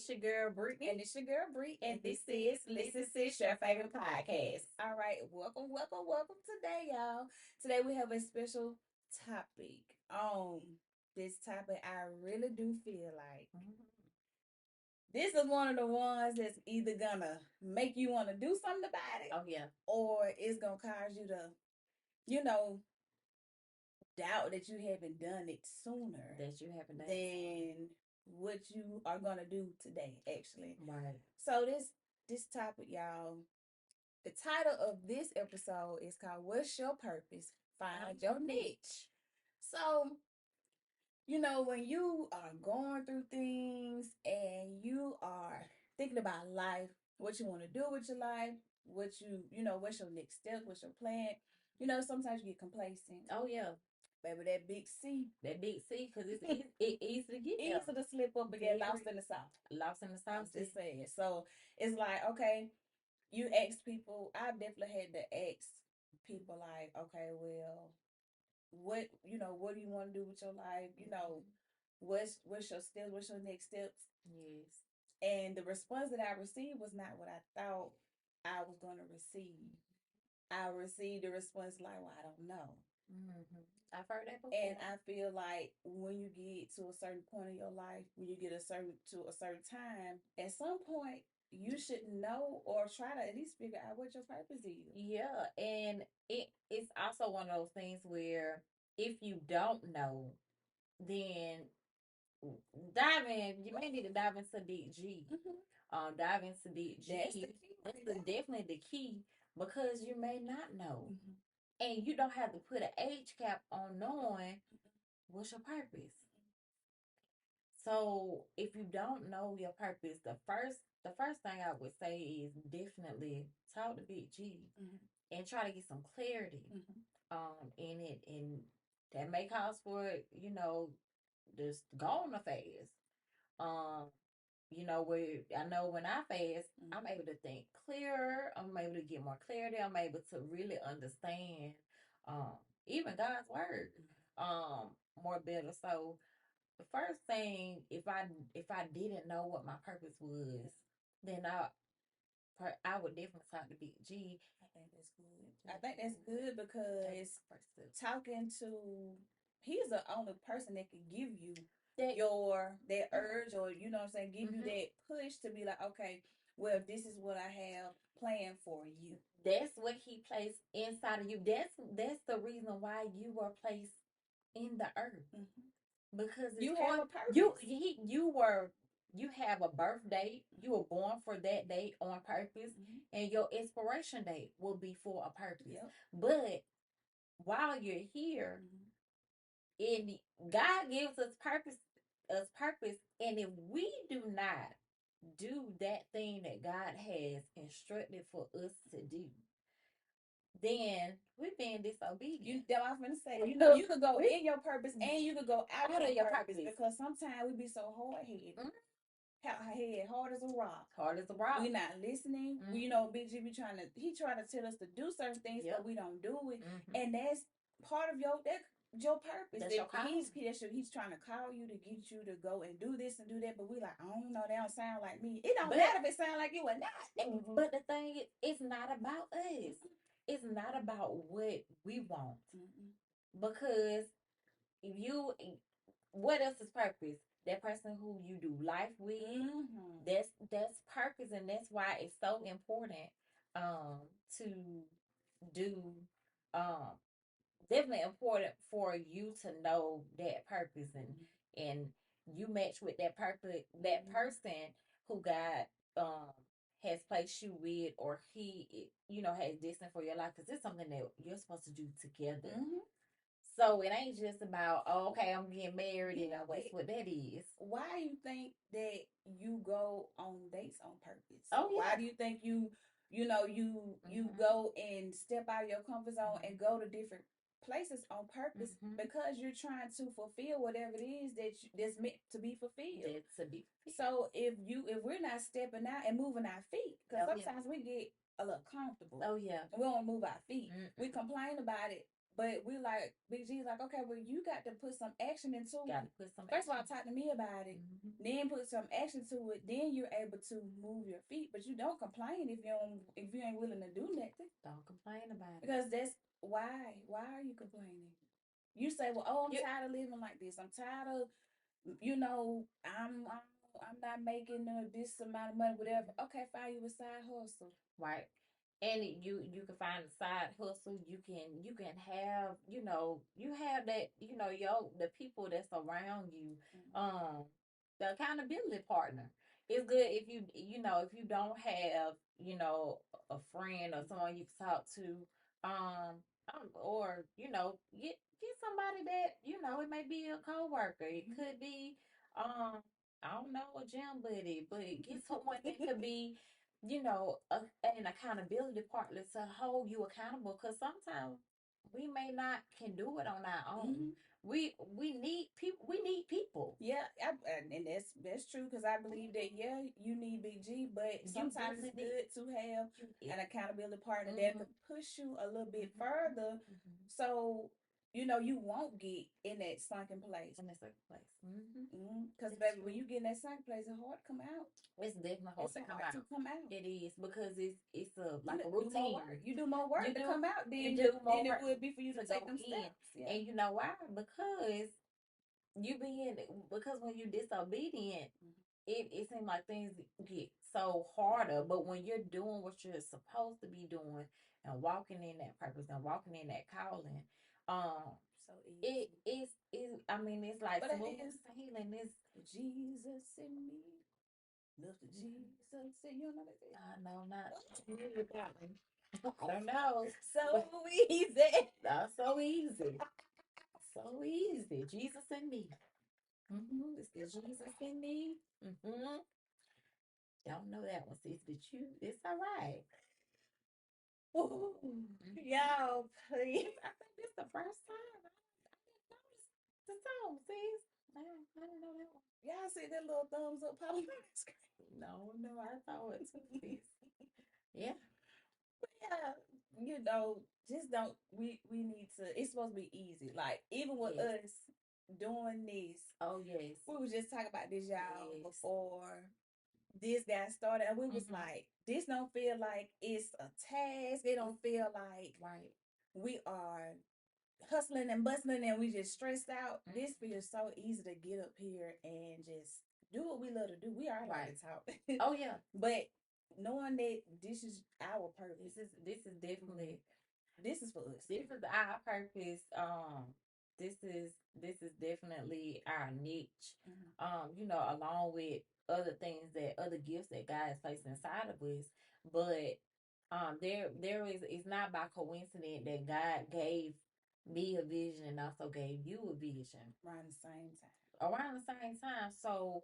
It's your girl Brittany. And it's your girl Bree, And and this this is is Listen Listen Sis, Sis, your your favorite favorite podcast. podcast. All right, welcome today, y'all. Today we have a special topic. This topic I really do feel like this is one of the ones that's either gonna make you want to do something about it, Oh yeah, or it's gonna cause you to, you know, doubt that you haven't done it sooner that you haven't done. than what you are gonna do today, actually. Right. So this topic, y'all. The title of this episode is called What's Your Purpose? Find Your Niche. So, when you are going through things and you are thinking about life, what you want to do with your life, what's your next step, what's your plan, sometimes you get complacent. Oh yeah, Baby, that big C, that big C, because it's easy to get easy there. to slip up and get lost in the sauce. Lost in the I'm sauce. just saying. So it's like, okay, you ask people, I've definitely had to ask people like, okay, well, what do you want to do with your life? What's your steps, what's your next steps? Yes. And the response that I received was not what I thought I was going to receive. I received a response like, well, I don't know. I've heard that before. And I feel like when you get to a certain point in your life, when you get to a certain time, at some point you should know or try to at least figure out what your purpose is. Yeah, and it's also one of those things where if you don't know, then dive in. You may need to dive into deep G. Dive into deep G. That's the key. That's Right there. definitely the key because you may not know. Mhm. And you don't have to put an age cap on knowing what's your purpose. So if you don't know your purpose, the first thing I would say is definitely talk to Big G Mhm. and try to get some clarity Mhm. in it, and that may cause for just go on a fast. Um where I know when I fast, Mhm. I'm able to think clearer. I'm able to get more clarity. I'm able to really understand um, even God's word more better. So the first thing, if I didn't know what my purpose was, then I would definitely talk to Big G. I think that's good. I think that's good because talking to he's the only person that can give you That that urge, or what I'm saying, give you that push to be like, okay, well, this is what I have planned for you. that's what he placed inside of you. That's the reason why you were placed in the earth, Mhm. because it's You for have a you. purpose. You have a birth date. You were born for that date on purpose, Mhm. and your expiration date will be for a purpose. Yep. But while you're here, Mhm. and God gives us purpose, and if we do not do that thing that God has instructed for us to do, then we're being disobedient. That I was gonna say, So you could go we in your purpose and you could go out out your of your purpose, purpose. because sometimes we be so hard headed, Mm, hard as a rock. hard as a rock. We not listening. Big G be he trying to tell us to do certain things, Yep. but we don't do it, Mm-hmm. and that's part of your purpose. That's your call. He's trying to call you to get you to go and do this and do that, but we like, I don't know, they don't sound like me. It don't But matter if it sound like you or not. but the thing is, it's not about us. It's not about what we want, Mm-mm. because you what else is purpose? That person who you do life with, that's purpose, and that's why it's so important to do um definitely important for you to know that purpose, and you match with that person who God um has placed you with, or he has destined for your life, because it's something that you're supposed to do together. Mm-hmm. So it ain't just about, oh, okay, I'm getting married, and that's Wait, what that is. why you think that you go on dates on purpose? Oh Why yeah. do you think you go and step out of your comfort zone and go to different places on purpose? Because you're trying to fulfill whatever it is that's meant to be fulfilled. That's a big So if we're not stepping out and moving our feet, because Oh yeah. sometimes we get a little comfortable Oh yeah. and we don't move our feet. We Mm-mm. complain about it, But we like Big G's like, okay, well, you got to put some action into it. Got to put some. First of all, talk to me about it. Then put some action to it. Then you're able to move your feet. But you don't complain if you ain't willing to do nothing. Don't complain about it. Because that's why. Why are you complaining? You say, well, oh, I'm tired of living like this. I'm tired of, I'm not making this amount of money, whatever. Okay, find you a side hustle. Right. And you can find a side hustle. You can have, you have that, the people that's around you, the accountability partner. It's good if if you don't have, a friend or someone you can talk to, or get somebody that, it may be a coworker. It could be, I don't know, a gym buddy, but get someone that could be, an accountability partner to hold you accountable. Because sometimes we may not can do it on our own. We need people. We need people. Yeah, and that's true because I believe that you need Big G, but sometimes it's good to have an accountability partner that can push you a little bit further, so you won't get in that sunken place. Because baby, when you get in that sunken place, it's hard to come out. It's definitely hard to come out. It is because it's like a routine. You do more work to come out than it would be for you to take them steps. Yeah. And you know why? Because because when you're disobedient, it seems like things get so harder. But when you're doing what you're supposed to be doing and walking in that purpose and walking in that calling, so easy. It's like smooth sailing. It's Jesus in me. Look to Jesus in you. Know that? I know not. I don't know. So easy. Not so easy. So easy. Jesus in me. It's the Jesus in me. Don't know that one, sis, but it's all right. Y'all, please. I think this the first time I didn't notice the song, sis. I didn't know that one. Y'all see that little thumbs up popping on the screen? No, I saw it too, sis. Yeah. But yeah, just don't. We need to. It's supposed to be easy. Like even with us doing this. Oh yes. We was just talking about this, y'all, before this got started, and we was like, this don't feel like it's a task. It don't feel like we are hustling and bustling and we just stressed out. This feels so easy to get up here and just do what we love to do. We are like to talk. Oh yeah. But knowing that this is our purpose. This is definitely this is for us. This is our purpose. This is definitely our niche. Along with other things other gifts that God has placed inside of us. But it's not by coincidence that God gave me a vision and also gave you a vision around the same time. So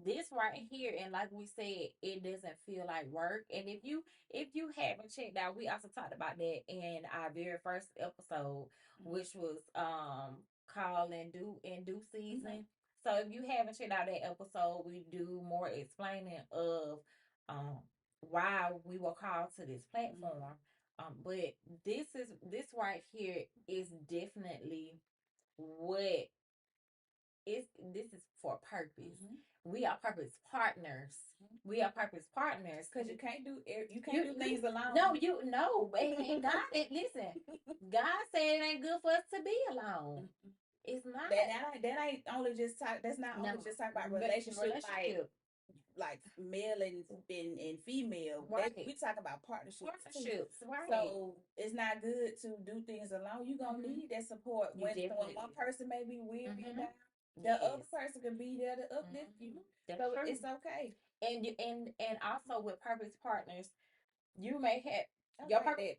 this right here, and like we said, it doesn't feel like work. And if you haven't checked out, we also talked about that in our very first episode, which was called in due season. So if you haven't checked out that episode, we do more explaining of why we were called to this platform. But this right here is definitely what this is for purpose. We are purpose partners. We are purpose partners because you can't do things alone. No, and God listen. God said it ain't good for us to be alone. It's not. That ain't only just talk. That's not only just talk about relationship. Like male and female. Right. We talk about partnerships. Right. So it's not good to do things alone. You're gonna need that support when one person may be weary down. The other person can be there to uplift you. So it's okay. And also with purpose partners, you may have your purpose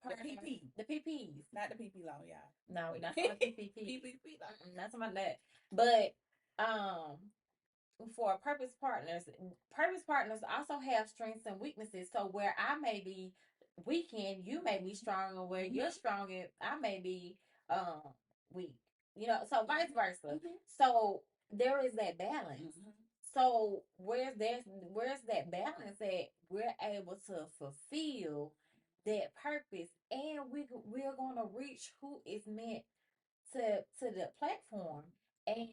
partner, the PPs, not the PP law, y'all. No, not the PPP. Not something like that. But for purpose partners also have strengths and weaknesses. So where I may be weak, you may be stronger. Where you're stronger, I may be weak. So vice versa. So there is that balance. So where's that balance that we're able to fulfill that purpose, and we're gonna reach who is meant to the platform, and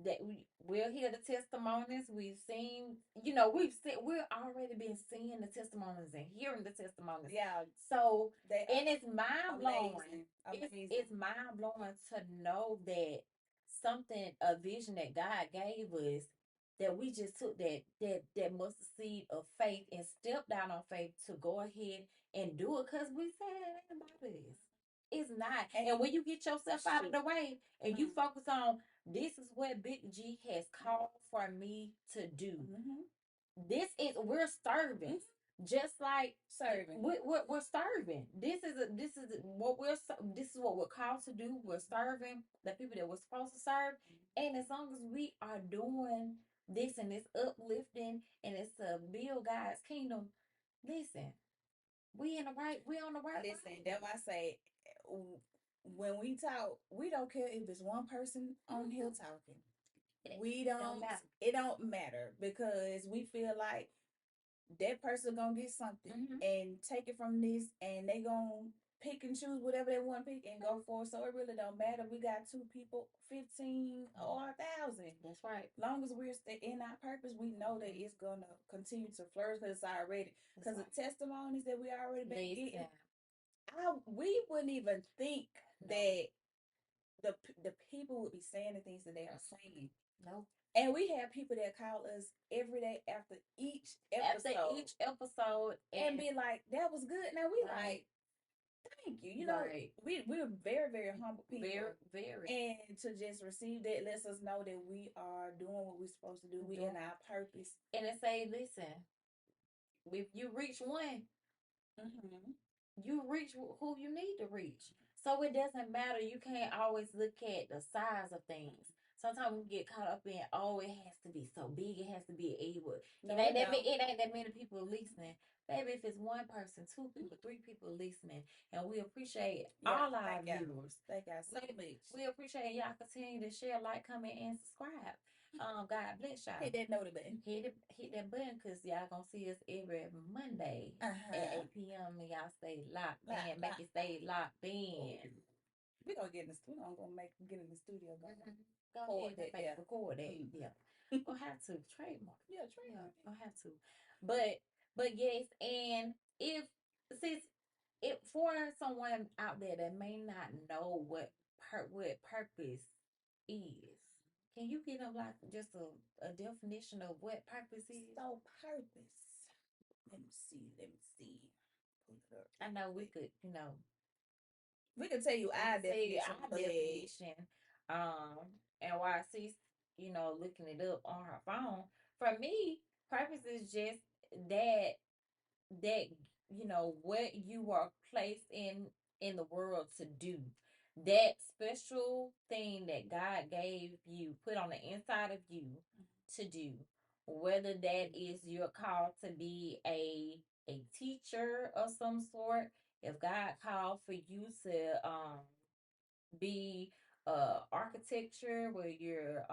that we'll hear the testimonies. We've seen, we're already been seeing the testimonies and hearing the testimonies. Yeah. So They and it's mind blowing. Amazing. It's mind blowing to know that something, a vision that God gave us, that we just took that mustard seed of faith and stepped out on faith to go ahead and do it, because we said it ain't about this. It's not. And when you get yourself out of the way and you focus on, this is what Big G has called for me to do. This is, we're serving. Just like serving, we're serving. This is what we're called to do. We're serving the people that we're supposed to serve, and as long as we are doing this and it's uplifting and it's to build God's kingdom, listen, we on the right. Listen, that's why I say, when we talk, we don't care if it's one person on here talking. We don't. It don't matter, because we feel like that person gonna get something and take it from this, and they gonna pick and choose whatever they want to pick and go for. So it really don't matter. We got 2 people, 15 or 1,000. That's right. Long as we're in our purpose, we know that it's gonna continue to flourish, because it's already, because the testimonies that we already been getting. We wouldn't even think that the people would be saying the things that they are saying. No. And we have people that call us every day after each episode, and be like, "That was good." Now we like, thank you. You know, we're very, very humble people. Very, very. And to just receive that lets us know that we are doing what we're supposed to do. We in our purpose. And it say, listen, if you reach one, you reach who you need to reach. So it doesn't matter. You can't always look at the size of things. Sometimes we get caught up in, oh, it has to be so big. It has to be able. No, it ain't that many people listening. Baby, if it's one person, 2 people, 3 people listening, and we appreciate all our viewers. Thank y'all so much. We appreciate y'all continue to share, like, comment, and subscribe. God bless y'all. Hit that notification button. Hit that button, because y'all gonna see us every Monday at 8 p.m. and y'all stay locked in. Make it stay locked in. We're gonna get in the studio. I'm gonna get in the studio. Go ahead, record that. Yeah. Gonna have to trademark. Yeah, trademark. Gonna have to. But yes, and if for someone out there that may not know what purpose is, can you give them like just a definition of what purpose is? So purpose. Let me see. Pull it up. I know we could, we can tell you our definition. And while she's, looking it up on her phone, for me, purpose is just that what you are placed in the world to do. That special thing that God gave you, put on the inside of you to do. Whether that is you're called to be a teacher of some sort, if God called for you to be architecture, where you're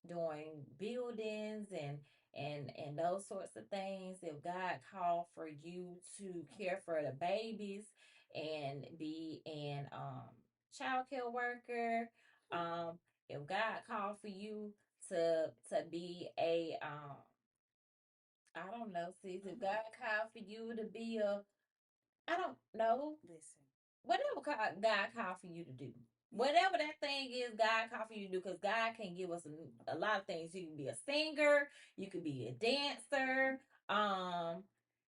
doing buildings and those sorts of things, if God called for you to care for the babies and be an child care worker, if God called for you to be a I don't know, sis, if God called for you to be I don't know. Listen. Whatever God called for you to do. Whatever that thing is, God called for you to do, because God can give us a lot of things. You can be a singer, you could be a dancer,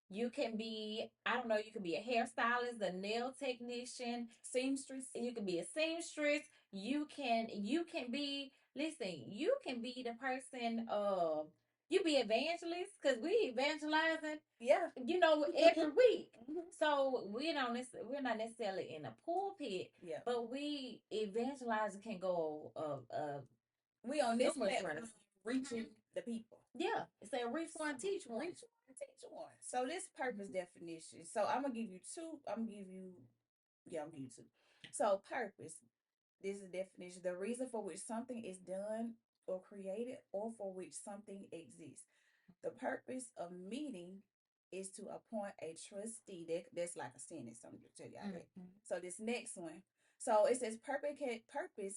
you can be, I don't know, you can be a hairstylist, a nail technician, seamstress. You can be a seamstress. You can be, listen, you can be the person, you be evangelist, because we evangelizing, every week. So we're not necessarily in a pulpit, but we evangelizing can go we on this platform reaching the people. Yeah, it's a reach one, teach one. Reach one, teach one. So this purpose definition. So I'm gonna give you 2. I'm gonna give you 2. So purpose. This is the definition: the reason for which something is done or created, or for which something exists. The purpose of meeting is to appoint a trustee. That's like a sentence. I'm gonna tell y'all that. Mm-hmm. So this next one. So it says purpose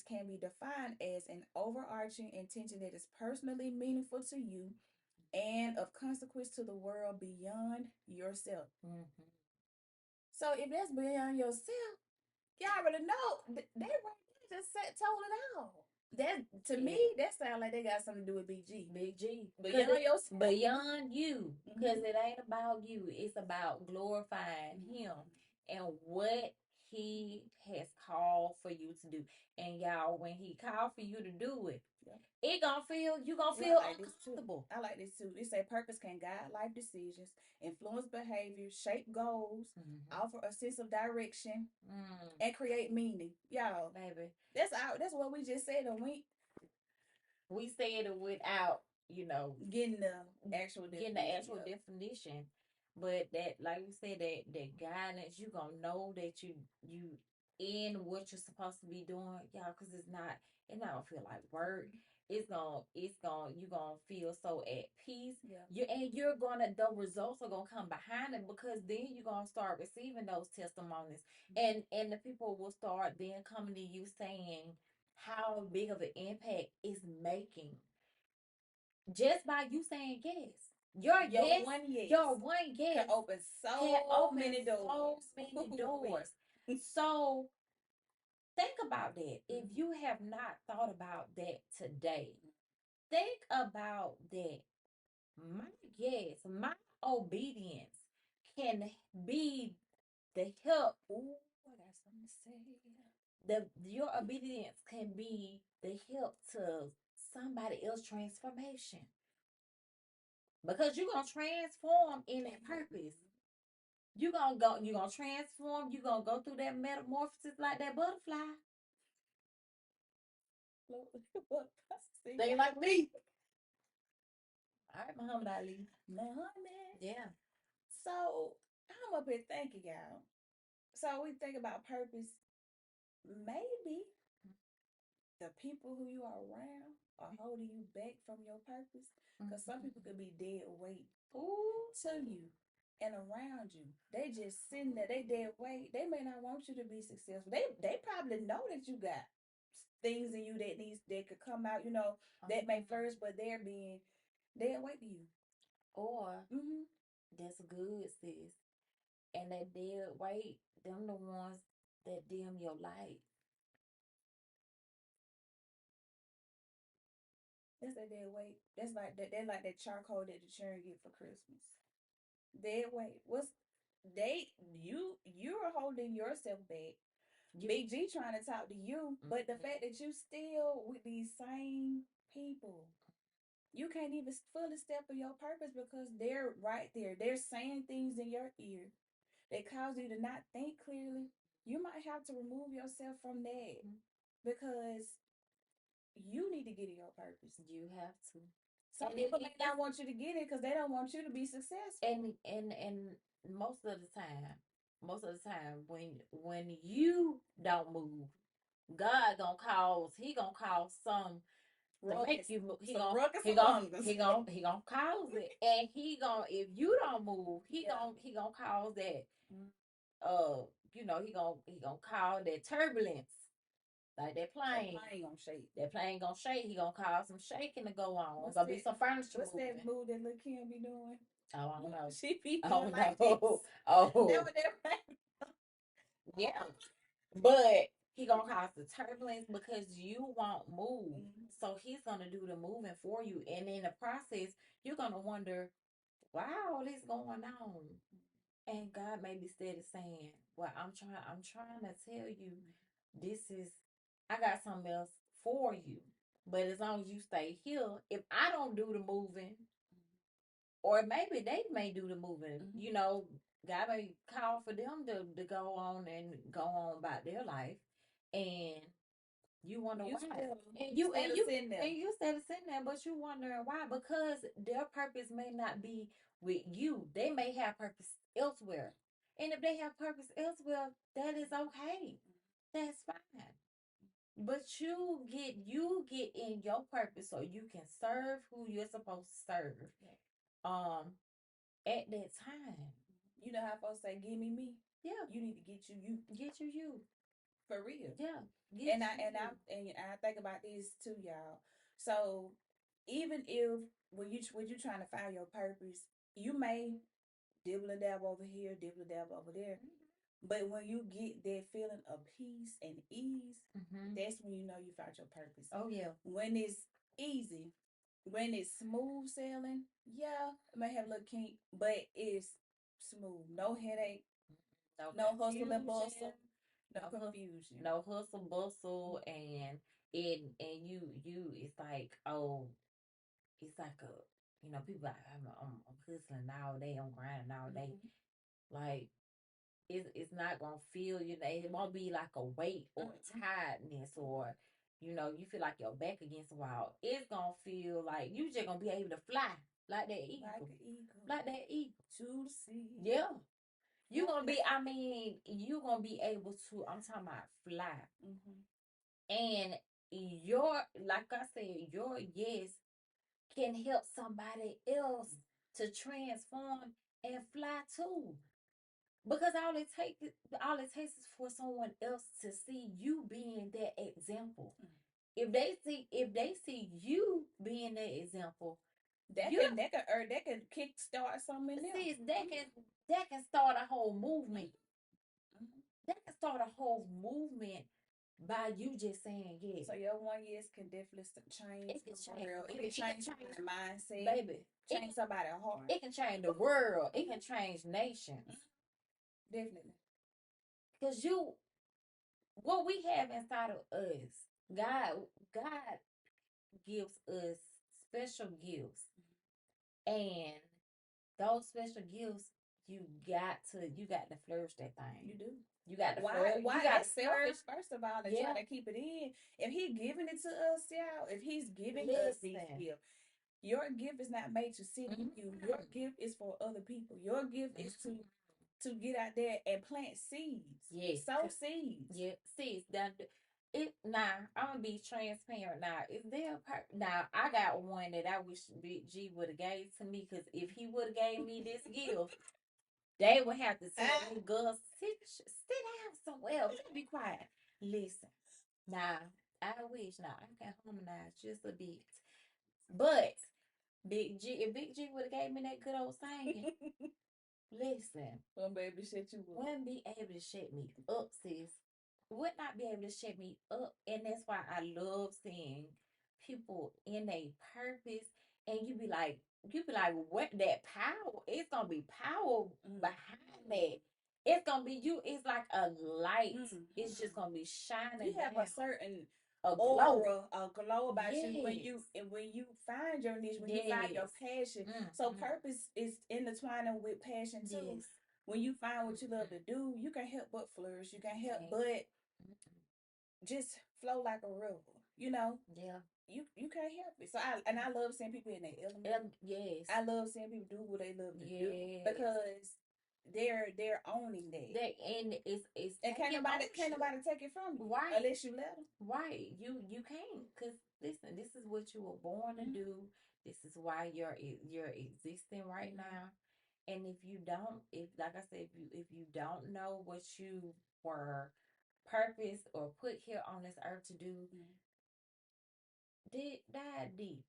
can be defined as an overarching intention that is personally meaningful to you and of consequence to the world beyond yourself. Mm-hmm. So if that's beyond yourself, y'all already know they right there just told it all. That to me, that sounds like they got something to do with BG. Big G. Beyond yourself. Beyond you. Because Mhm. it ain't about you. It's about glorifying him and what he has called for you to do. And y'all, when he called for you to do it, you gonna feel I like uncomfortable. I like this too. It say purpose can guide life decisions, influence behavior, shape goals, offer a sense of direction, and create meaning. Y'all, Baby, that's what we just said. And we said it without, getting the actual definition. But that, like we said, that guidance, you gonna know that you in what you're supposed to be doing, y'all, because it's not gonna feel like work. You gonna feel so at peace. Yeah. The results are gonna come behind it, because then you're gonna start receiving those testimonies, and the people will start then coming to you saying how big of an impact it's making just by you saying yes. Your one yes can open so many doors. So think about that. If you have not thought about that today, think about that. My yes, my obedience can be the help. Ooh, I got something to say. Your obedience can be the help to somebody else's transformation, because you're gonna transform in that purpose. You're gonna transform, you're gonna go through that metamorphosis like that butterfly. They like me. All right, Muhammad Ali. Muhammad. Yeah. So I'm up here thinking, y'all. So we think about purpose. Maybe the people who you are around are holding you back from your purpose. Because some people could be dead weight to you and around you. They just sitting there, they dead weight. They may not want you to be successful. They probably know that you got things in you that could come out, that may first, but they're being dead weight to you. Or that's good, sis. And that dead weight, them the ones that dim your light. That's that dead weight. That's like that. They're like that charcoal that the children get for Christmas. Dead weight. You're holding yourself back. Big G trying to talk to you, but the fact that you still with these same people, you can't even fully step in your purpose because they're right there. They're saying things in your ear that cause you to not think clearly. You might have to remove yourself from that because you need to get in your purpose. You have to. Some people may not want you to get it because they don't want you to be successful. And most of the time, when you don't move, God he gonna cause some to make you move. He gonna cause it, and if you don't move, he gonna cause that. He gonna cause that turbulence. Like that plane gonna shake. That plane gonna shake. He gonna cause some shaking to go on. It's gonna be some furniture. What's moving. that move that Lil Kim be doing? Oh, I don't know. She be doing like this. Oh. Yeah. But he gonna cause the turbulence because you won't move. So he's gonna do the moving for you. And in the process, you're gonna wonder, why all this going on? And God may be steady saying, well, I'm trying to tell you, I got something else for you. But as long as you stay here, if I don't do the moving, or maybe they may do the moving, God may call for them to go on and go on about their life, and you wonder why. You sitting there, but you wondering why, because their purpose may not be with you. They may have purpose elsewhere, and if they have purpose elsewhere, that is okay. That's fine. But you get in your purpose so you can serve who you're supposed to serve. at that time. You know how folks say, "Give me." Yeah. You need to get you. Get you. For real. Yeah. I think about this too, y'all. So even if when you trying to find your purpose, you may dibble and dab over here, dibble and dab over there. But when you get that feeling of peace and ease, that's when you know you found your purpose. Oh yeah. When it's easy, when it's smooth sailing, yeah, it may have a little kink, but it's smooth. No headache, no hustle and bustle, no confusion. No hustle bustle and you it's like, oh, it's like a, people like, I'm hustling all day, I'm grinding all day. Like it's not gonna feel, it won't be like a weight or tiredness or you feel like your back against the wall. It's gonna feel like you just gonna be able to fly like that eagle. Like an eagle. Like that eagle. To see. Yeah. You're gonna be, you're gonna be able to, I'm talking about fly. And like I said, your yes can help somebody else to transform and fly too. Because all it takes is for someone else to see you being that example. If they see you being that example, that can kickstart something else. See, that can start a whole movement. That can start a whole movement by you just saying yes. So your 1 year can definitely change. It can change. It can change the mindset. Baby. Change somebody's heart. It can change the world. It can change nations. Definitely. Because what we have inside of us, God gives us special gifts. And those special gifts, you got to flourish that thing. You do. You got to flourish. Why? That's selfish, first of all, to try to keep it in. If He giving it to us, y'all, if He's giving us these gifts, your gift is not made to sit with you. Your gift is for other people. Your gift is to get out there and plant seeds. Yes. Sow seeds. Yeah, seeds. Now, I'm gonna be transparent. Now, is there now? I got one that I wish Big G would have gave to me, because if he would have gave me this gift, they would have to tell me, "Girl, sit down somewhere. Be quiet. Listen." Now, I wish. Now, I can harmonize just a bit, but if Big G would have gave me that good old singing, listen, wouldn't be able to shut you up. Wouldn't be able to shut me up, sis. Would not be able to shut me up. And that's why I love seeing people in a purpose. And you be like, what that power? It's gonna be power behind that. It's gonna be you. It's like a light. It's just gonna be shining. You have a certain glow, a glow about you when you find your niche, when you find your passion. So purpose is intertwining with passion too. When you find what you love to do, you can help but flourish. You can help but just flow like a river. Yeah. You can't help it. So I love seeing people in their element. Yes. I love seeing people do what they love to do, because they're owning that. And it's and can't nobody take it from you, right? Unless you let them. Right. You can't, because listen, this is what you were born to do. This is why you're existing right now. And if you don't, like I said, if you don't know what you were purpose or put here on this earth to do, dive deep.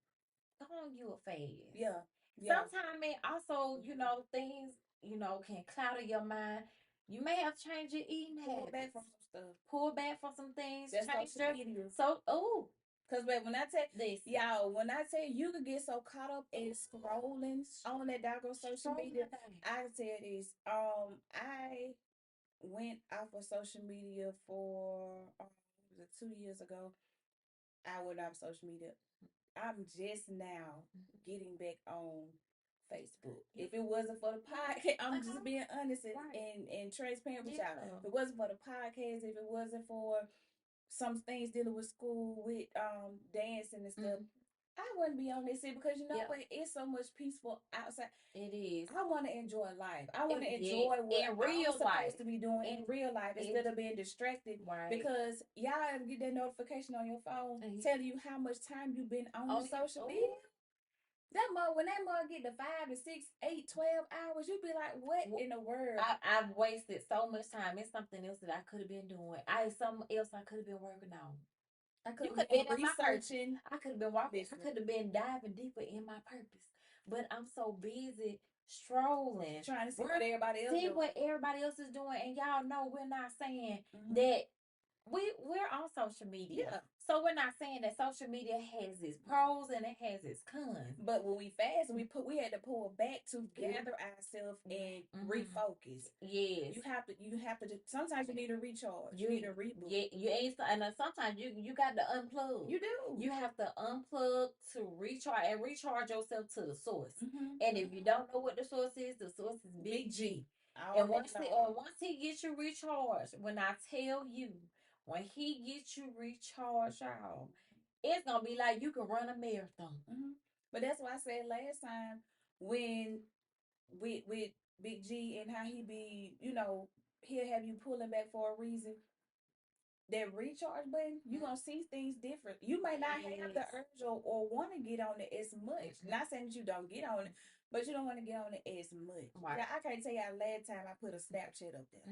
Go on you a fast. Yeah. Sometimes it also, things, can cloud your mind. You may have changed your eating habits. Pull back from some stuff. Pull back from some things. That's social media. Because when I tell this, y'all, when I tell you could get so caught up in scrolling on that doggone social media, I can tell this. I went off of social media for 2 years ago. I went off social media. I'm just now getting back on Facebook. If it wasn't for the podcast, I'm just being honest and transparent with y'all. If it wasn't for the podcast, if it wasn't for some things dealing with school, with dancing and stuff, I wouldn't be on this here, because what? It's so much peaceful outside. It is. I want to enjoy life. I want to enjoy what I'm supposed to be doing in real life instead of being distracted. Right. Because y'all ever get that notification on your phone telling you how much time you've been on social media? when that mug get to 5 to 6, 8, 12 hours, you be like, what in the world? I've wasted so much time. It's something else that I could have been doing. Something else I could have been working on. I could have been researching. I could have been walking. I could have been diving deeper in my purpose. But I'm so busy strolling, trying to see what everybody else is doing. And y'all know we're not saying that we're on social media. Yeah. So we're not saying that social media has its pros and it has its cons. But when we fast, we had to pull back to gather ourselves and refocus. Yes. You have to sometimes you need to recharge. You need to reboot. Yeah, you ain't and sometimes you got to unplug. You do. You have to unplug to recharge yourself to the source. And if you don't know what the source is Big G. And once he gets you recharged, when I tell you, when he gets you recharged, y'all, it's gonna be like you can run a marathon. But that's why I said last time when with Big G and how he be, he'll have you pulling back for a reason. That recharge button, you're gonna see things different. You might not have the urge or want to get on it as much. Not saying that you don't get on it, but you don't want to get on it as much. Right. Yeah, I can't tell y'all last time I put a Snapchat up there.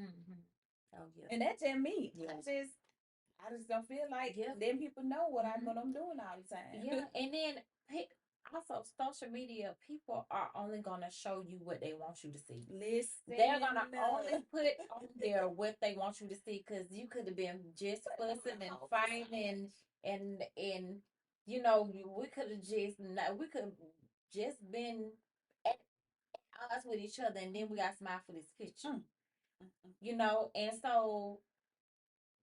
Oh yeah. And that's just me. Yeah. I just don't feel like then people know what I'm doing all the time. Yeah, and then also social media, people are only gonna show you what they want you to see. Listen, they're gonna only put on there what they want you to see, because you could have been just fussing and fighting and we could have just been at odds with each other, and then we got smile for this picture. And so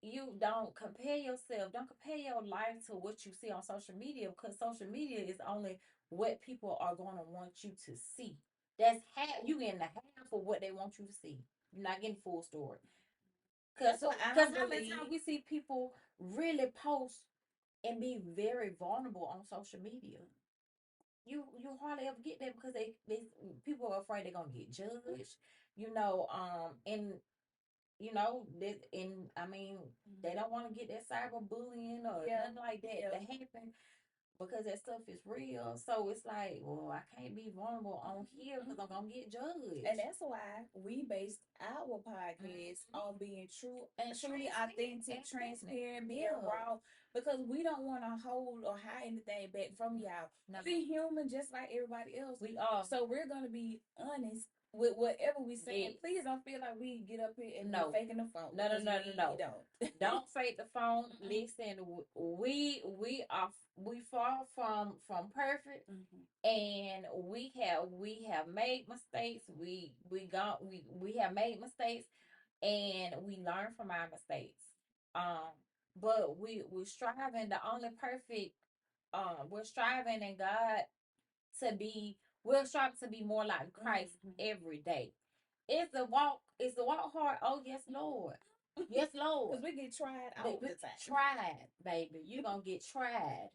you don't compare yourself, don't compare your life to what you see on social media, because social media is only what people are going to want you to see. That's half, you getting the half of what they want you to see. You're not getting full story. Because how many times we see people really post and be very vulnerable on social media? You hardly ever get that, because they people are afraid they're gonna get judged, and this, and I mean, they don't want to get that cyberbullying or nothing like that to happen, because that stuff is real. So it's like, well, I can't be vulnerable on here because I'm gonna get judged. And that's why we based our podcast on being true and truly authentic, transparent, being raw, because we don't want to hold or hide anything back from y'all. No. We human just like everybody else. We are. So we're gonna be honest with whatever we say. And please don't feel like we get up here and faking the phone. No. Don't fake the phone. Listen, we far from perfect, and we have made mistakes. We have made mistakes, and we learn from our mistakes. But we're striving, the only perfect. We're striving in God to be. We're striving to be more like Christ every day. Is the walk hard? Oh yes, Lord. Yes, Lord. Because we get tried all the time. Tried, baby. You're gonna get tried.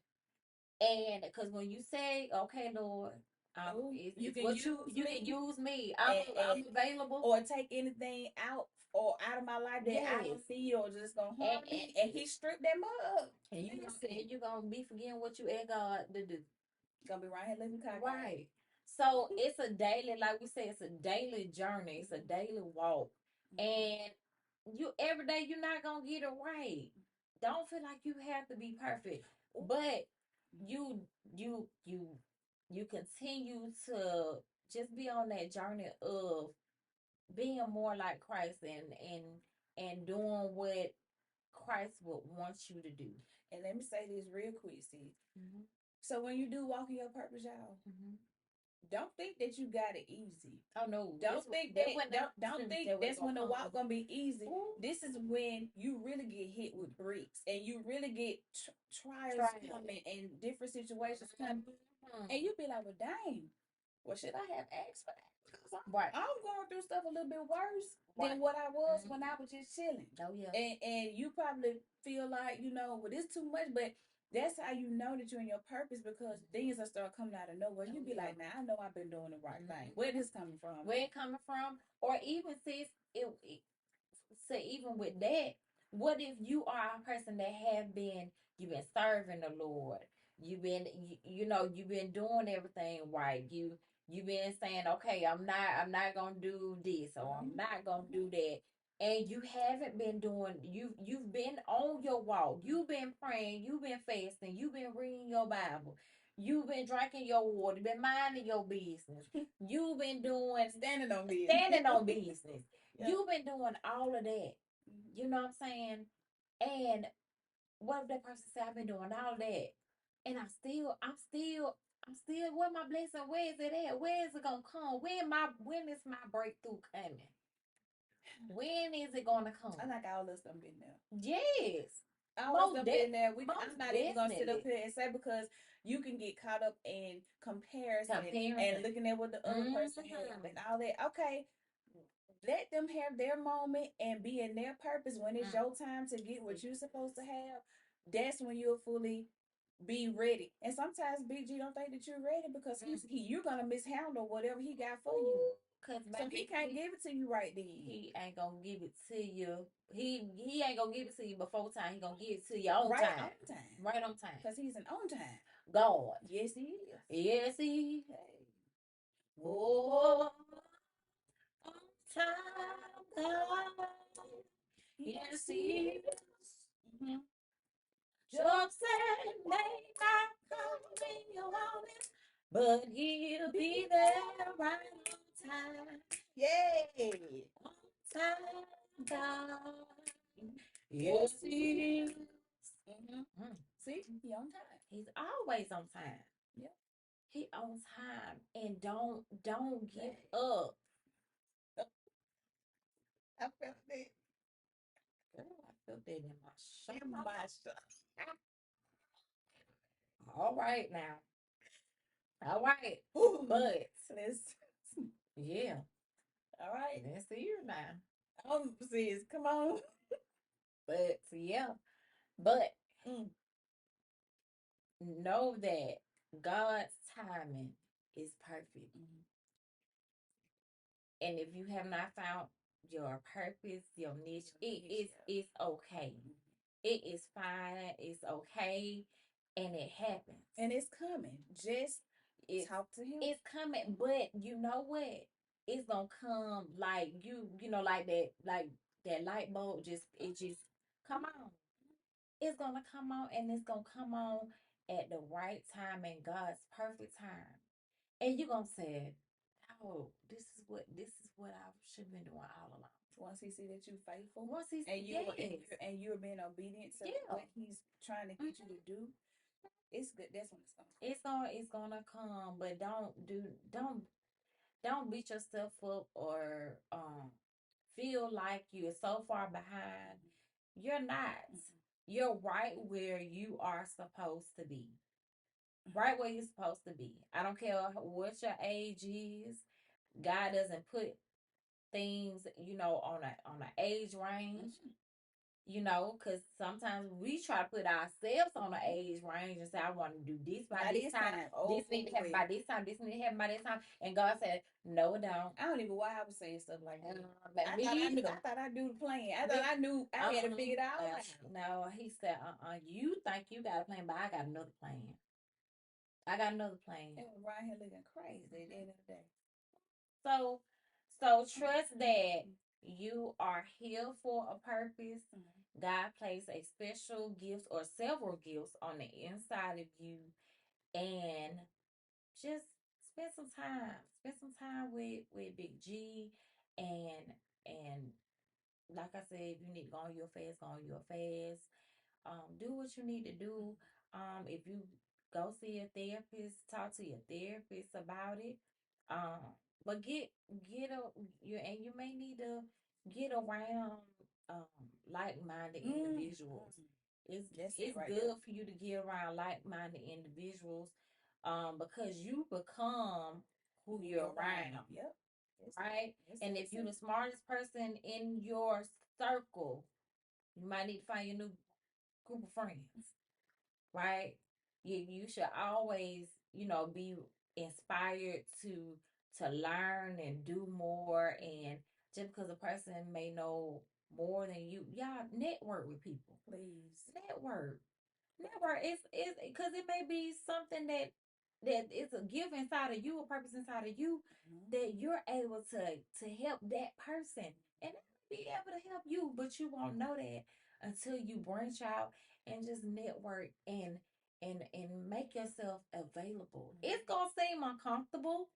And because when you say, okay, Lord, you can use me. I'm available. Or take anything out of my life that I don't see, or just gonna harm me. And he stripped that mug. And you're gonna be forgetting what you asked God to do. Gonna be right here living right. So it's a daily, like we say, it's a daily journey. It's a daily walk. And every day you're not gonna get it right. Don't feel like you have to be perfect. But you continue to just be on that journey of being more like Christ, and doing what Christ would want you to do. And let me say this real quick, sis. So when you do walk in your purpose, y'all, don't think that you got it easy. Oh no! Don't think that's when the walk gonna be easy. Ooh. This is when you really get hit with bricks, and you really get trials coming, and different situations coming, and you be like, "Well, dang, well, should I have asked for that?" Right. I'm going through stuff a little bit worse than what I was when I was just chilling. Oh yeah. And you probably feel like, well, it's too much, but that's how you know that you're in your purpose, because things will start coming out of nowhere. You be like, "Now I know I've been doing the right thing. Where this coming from?" Where it coming from? Or even even with that, what if you are a person that you've been serving the Lord, You've been you've been doing everything right. You've been saying, okay, I'm not gonna do this or I'm not gonna do that. And you haven't been doing you've been on your walk. You've been praying, you've been fasting, you've been reading your Bible, you've been drinking your water, been minding your business. You've been doing standing on business. Yeah. You've been doing all of that. You know what I'm saying? And what if that person say I've been doing all that and I'm still where my blessing, where is it at? Where is it gonna come? When is my breakthrough coming? When is it gonna come? I like all of us done been there. Yes. All of us done been there. I'm not even gonna sit up here and say, because you can get caught up in comparison. And looking at what the other person has and all that. Okay, let them have their moment and be in their purpose. When it's your time to get what you're supposed to have, that's when you'll fully be ready. And sometimes Big G don't think that you're ready because you're gonna mishandle whatever he got for you. So he can't give it to you right then. He ain't gonna give it to you. He ain't gonna give it to you before time. He gonna give it to you on right time. On time. Right on time. Because he's an on time God. Yes, he is. Yes, he is. Oh, on time God. Yes, he is. Job said, may not come when you want it, but he'll be there right on time. Yay! On time, God. Yes, he is. See, he on time. He's always on time. Yeah. He on time, and don't give up. I felt that. Girl, I felt that in my shirt. In my shirt. All right now. All right. But let's yeah. All right. Let's see here now. Sis, come on. But yeah. But know that God's timing is perfect. And if you have not found your purpose, your niche, it's okay. It is fine. It's okay. And it happens. And it's coming. Just talk to him. It's coming. But you know what? It's gonna come like like that light bulb just come on. It's gonna come on, and it's gonna come on at the right time and God's perfect time. And you're gonna say, oh, this is what I should have been doing all along. Once he see that you're faithful, once he's and you're being obedient to what he's trying to get you to do, it's good. That's when it's gonna come. It's gonna come, but don't beat yourself up or feel like you're so far behind. You're not. You're right where you are supposed to be. Right where you're supposed to be. I don't care what your age is. God doesn't put things, on an age range. Because sometimes we try to put ourselves on an age range and say, I want to do this by this time. This need to happen by this time. This need to happen by this time. And God said, no, it don't. I don't even why I was saying stuff like that. I thought I knew the plan. I thought I knew I had to figure it out. No, he said, you think you got a plan, but I got another plan. I got another plan. And right here looking crazy at the end of the day. So trust that you are here for a purpose. God placed a special gift or several gifts on the inside of you, and just spend some time. Spend some time with Big G, and like I said, if you need to go on your fast, go on your fast. Do what you need to do. If you go see a therapist, talk to your therapist about it. But you may need to get around like-minded individuals. It's right good for you to get around like-minded individuals, because you become who you're around. Yep. Right? And if you're the smartest person in your circle, you might need to find your new group of friends, right? You should always, be inspired to learn and do more. And just because a person may know more than you, y'all network with people. Please. Network. Never. It's because it may be something that is a gift inside of you, a purpose inside of you, that you're able to help that person, and they be able to help you, but you won't know that until you branch out and just network and make yourself available. It's gonna seem uncomfortable.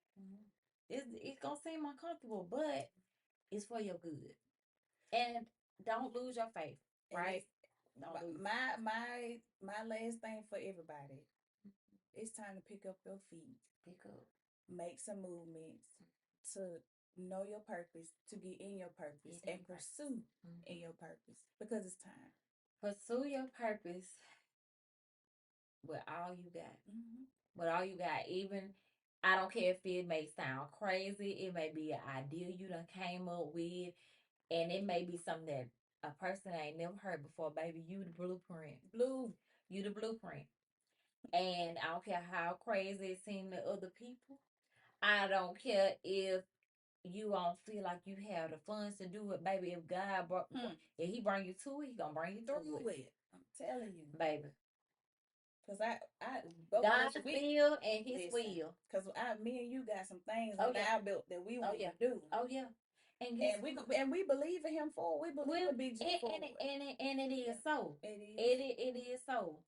It's gonna seem uncomfortable, but it's for your good. And don't lose your faith, right? Don't lose. My last thing for everybody. It's time to pick up your feet. Pick up. Make some movements to know your purpose, to get in your purpose, and pursue in your purpose, because it's time. Pursue your purpose with all you got. With all you got. Even, I don't care if it may sound crazy, it may be an idea you done came up with, and it may be something that a person ain't never heard before. Baby, you the blueprint. You the blueprint. And I don't care how crazy it seems to other people. I don't care if you don't feel like you have the funds to do it, baby. If God brought, if He bring you to it, He gonna bring you through it. I'm telling you, baby. Cause I God's will and His will. Cause me and you got some things on our belt that we want to do. Oh yeah. And we believe in Him for. We believe in Big G for. And it is so. It is so.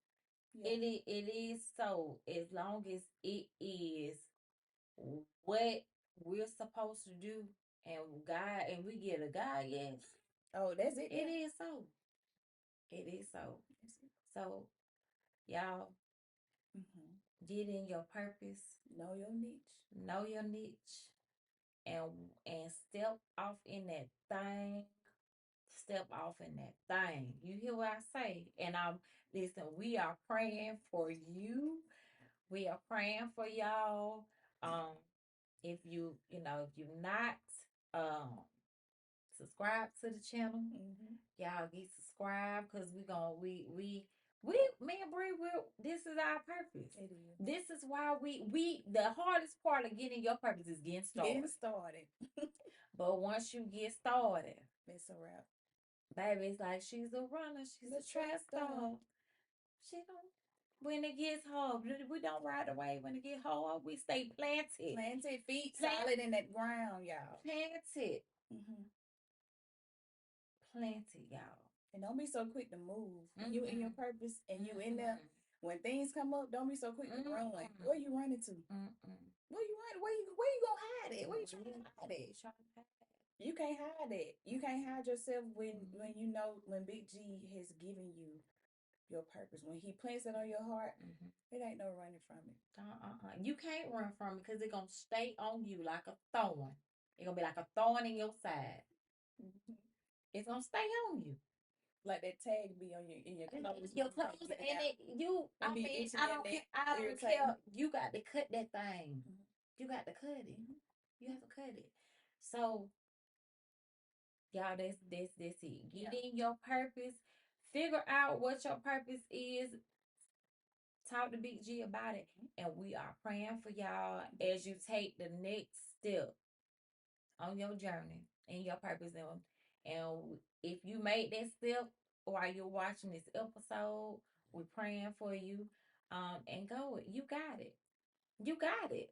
Yeah. It is so. As long as it is what we're supposed to do, and God, and we get a God, yes. Oh, that's it. It is so. It is so. So, y'all, get in your purpose. Know your niche. Know your niche. And step off in that thing. Step off in that thing. You hear what I say? And listen, we are praying for you. We are praying for y'all. If if you're not subscribe to the channel, y'all get subscribed, because me and Bree, this is our purpose. It is. This is why we the hardest part of getting your purpose is getting started. But once you get started, it's a wrap. Baby, it's like she's a runner, she's a track star. She don't. When it gets hard, we don't ride away. When it gets hard, we stay planted. Planted, feet solid in that ground, y'all. Planted. Planted, y'all. And don't be so quick to move. When you in your purpose and you in there, when things come up, don't be so quick to run. Like, where you running to? Where you running? Where you gonna hide it? Where you trying to hide it? You can't hide it. You can't hide yourself when you know when Big G has given you your purpose. When He plants it on your heart, it ain't no running from it. You can't run from it, because it's gonna stay on you like a thorn. It's gonna be like a thorn in your side. It's gonna stay on you. Like that tag be on in your clothes. Your clothes, and I don't care. You got to cut that thing. You got to cut it. You have to cut it. So, y'all, that's it. Get in your purpose. Figure out what your purpose is. Talk to Big G about it. And we are praying for y'all as you take the next step on your journey and your purpose. And if you made that step while you're watching this episode, we're praying for you. And go it. You got it. You got it.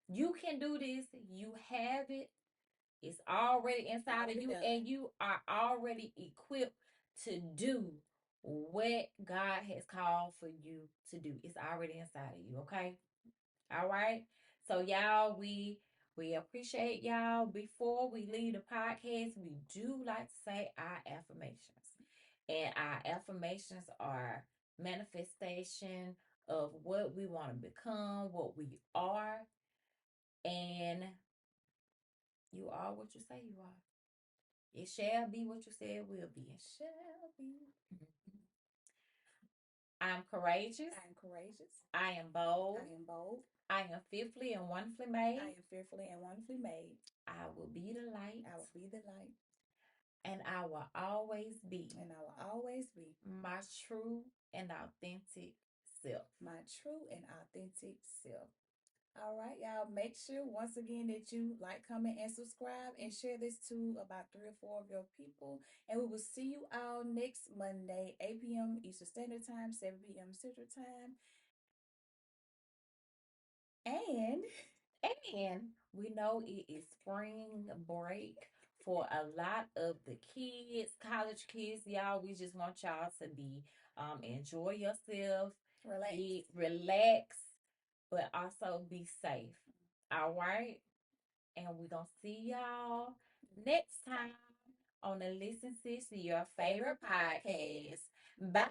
You can do this. You have it. It's already inside of you, and you are already equipped to do what God has called for you to do. It's already inside of you, okay? All right. So y'all, we appreciate y'all. Before we leave the podcast, we do like to say our affirmations. And our affirmations are manifestation of what we want to become, what we are, and you are what you say you are. It shall be what you say it will be. It shall be. I'm courageous. I am courageous. I am bold. I am bold. I am fearfully and wonderfully made. I am fearfully and wonderfully made. I will be the light. I will be the light. And I will always be. And I will always be. My true and authentic self. My true and authentic self. All right, y'all. Make sure once again that you like, comment, and subscribe, and share this to about 3 or 4 of your people. And we will see you all next Monday, 8 p.m. Eastern Standard Time, 7 p.m. Central Time. And And we know it is spring break for a lot of the kids, college kids, y'all. We just want y'all to be enjoy yourself, relax. be relaxed, but also be safe. All right. And we're gonna see y'all next time on the Listen Sis, your favorite podcast. Bye.